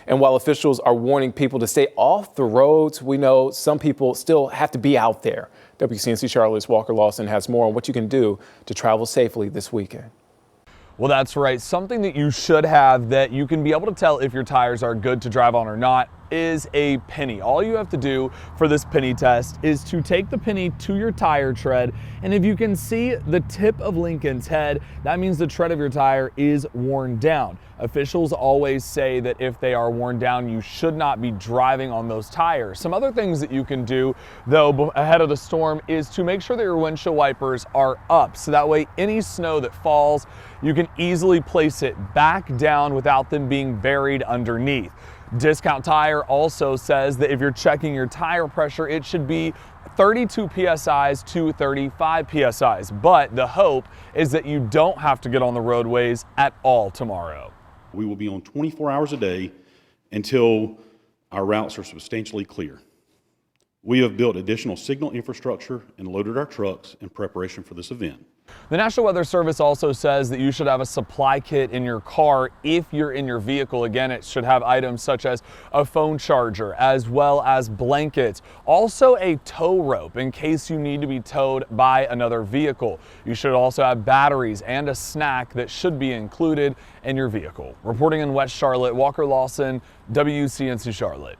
And while officials are warning people to stay off the roads, we know some people still have to be out there. WCNC Charlotte's Walker Lawson has more on what you can do to travel safely this weekend. Well, that's right. Something that you should have that you can be able to tell if your tires are good to drive on or not is a penny. All you have to do for this penny test is to take the penny to your tire tread, and if you can see the tip of Lincoln's head, that means the tread of your tire is worn down. Officials always say that if they are worn down, you should not be driving on those tires. Some other things that you can do, though, ahead of the storm is to make sure that your windshield wipers are up, so that way any snow that falls, you can easily place it back down without them being buried underneath. Discount Tire also says that if you're checking your tire pressure, it should be 32 psi's to 35 psi's. But the hope is that you don't have to get on the roadways at all tomorrow. We will be on 24 hours a day until our routes are substantially clear. We have built additional signal infrastructure and loaded our trucks in preparation for this event. The National Weather Service also says that you should have a supply kit in your car if you're in your vehicle. Again, it should have items such as a phone charger as well as blankets. Also a tow rope in case you need to be towed by another vehicle. You should also have batteries and a snack that should be included in your vehicle. Reporting in West Charlotte, Walker Lawson, WCNC Charlotte.